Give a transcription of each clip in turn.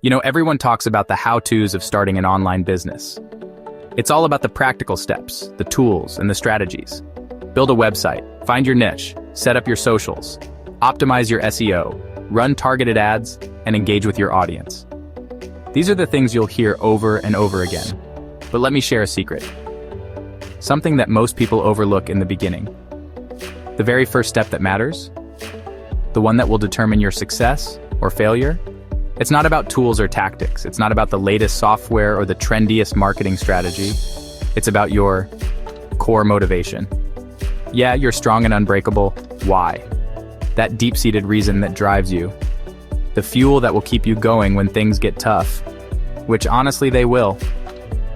Everyone talks about the how-tos of starting an online business. It's all about the practical steps, the tools, and the strategies. Build a website, find your niche, set up your socials, optimize your SEO, run targeted ads, and engage with your audience. These are the things you'll hear over and over again. But let me share a secret. Something that most people overlook in the beginning. The very first step that matters? The one that will determine your success or failure? It's not about tools or tactics. It's not about the latest software or the trendiest marketing strategy. It's about your core motivation. Yeah, you're strong and unbreakable. Why? That deep-seated reason that drives you. The fuel that will keep you going when things get tough. Which honestly they will.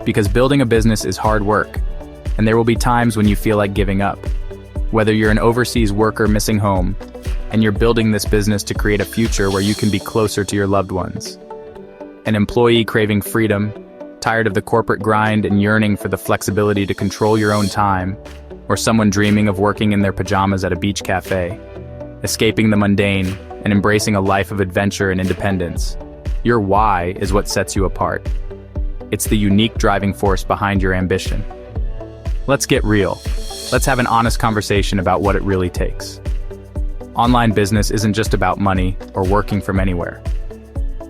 Because building a business is hard work. And there will be times when you feel like giving up. Whether you're an overseas worker missing home, and you're building this business to create a future where you can be closer to your loved ones. An employee craving freedom, tired of the corporate grind and yearning for the flexibility to control your own time, or someone dreaming of working in their pajamas at a beach cafe, escaping the mundane and embracing a life of adventure and independence. Your why is what sets you apart. It's the unique driving force behind your ambition. Let's get real. Let's have an honest conversation about what it really takes. Online business isn't just about money or working from anywhere.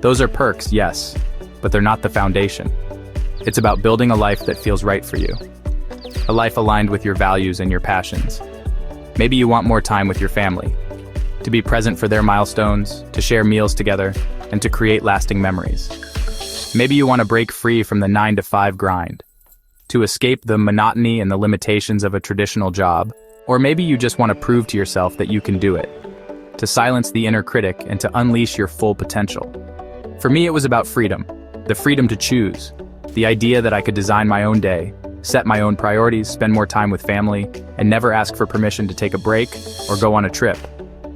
Those are perks, yes, but they're not the foundation. It's about building a life that feels right for you. A life aligned with your values and your passions. Maybe you want more time with your family, to be present for their milestones, to share meals together, and to create lasting memories. Maybe you want to break free from the 9-to-5 grind, to escape the monotony and the limitations of a traditional job. Or maybe you just want to prove to yourself that you can do it, to silence the inner critic and to unleash your full potential. For me, it was about freedom, the freedom to choose, the idea that I could design my own day, set my own priorities, spend more time with family, and never ask for permission to take a break or go on a trip.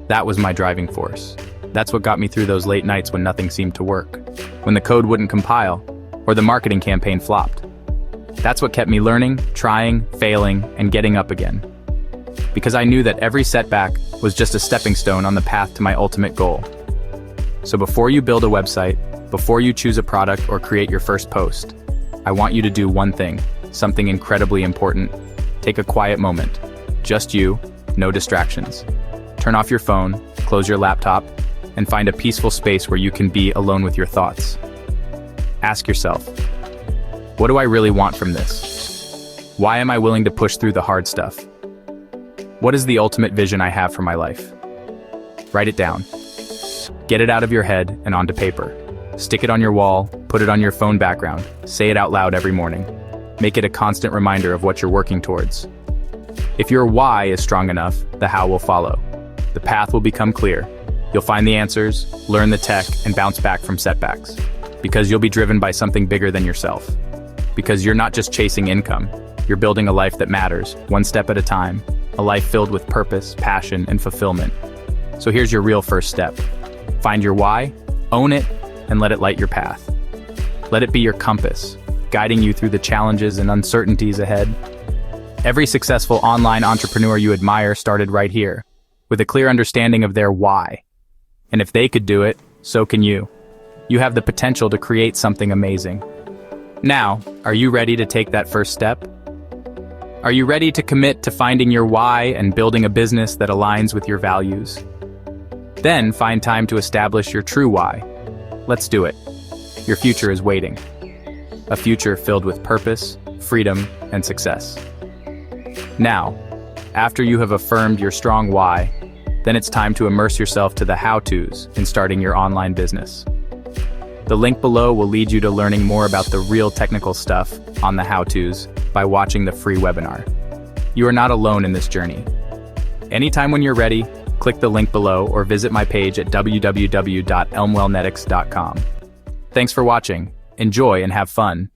That was my driving force. That's what got me through those late nights when nothing seemed to work, when the code wouldn't compile, or the marketing campaign flopped. That's what kept me learning, trying, failing, and getting up again. Because I knew that every setback was just a stepping stone on the path to my ultimate goal. So before you build a website, before you choose a product or create your first post, I want you to do one thing, something incredibly important. Take a quiet moment. Just you, no distractions. Turn off your phone, close your laptop, and find a peaceful space where you can be alone with your thoughts. Ask yourself, what do I really want from this? Why am I willing to push through the hard stuff? What is the ultimate vision I have for my life? Write it down. Get it out of your head and onto paper. Stick it on your wall, put it on your phone background, say it out loud every morning. Make it a constant reminder of what you're working towards. If your why is strong enough, the how will follow. The path will become clear. You'll find the answers, learn the tech, and bounce back from setbacks. Because you'll be driven by something bigger than yourself. Because you're not just chasing income, you're building a life that matters, one step at a time. A life filled with purpose, passion, and fulfillment. So here's your real first step. Find your why, own it, and let it light your path. Let it be your compass, guiding you through the challenges and uncertainties ahead. Every successful online entrepreneur you admire started right here, with a clear understanding of their why. And if they could do it, so can you. You have the potential to create something amazing. Now, are you ready to take that first step? Are you ready to commit to finding your why and building a business that aligns with your values? Then find time to establish your true why. Let's do it. Your future is waiting. A future filled with purpose, freedom, and success. Now, after you have affirmed your strong why, then it's time to immerse yourself to the how-tos in starting your online business. The link below will lead you to learning more about the real technical stuff on the how-tos by watching the free webinar. You are not alone in this journey. Anytime when you're ready, click the link below or visit my page at www.elmwellnetics.com. Thanks for watching. Enjoy and have fun.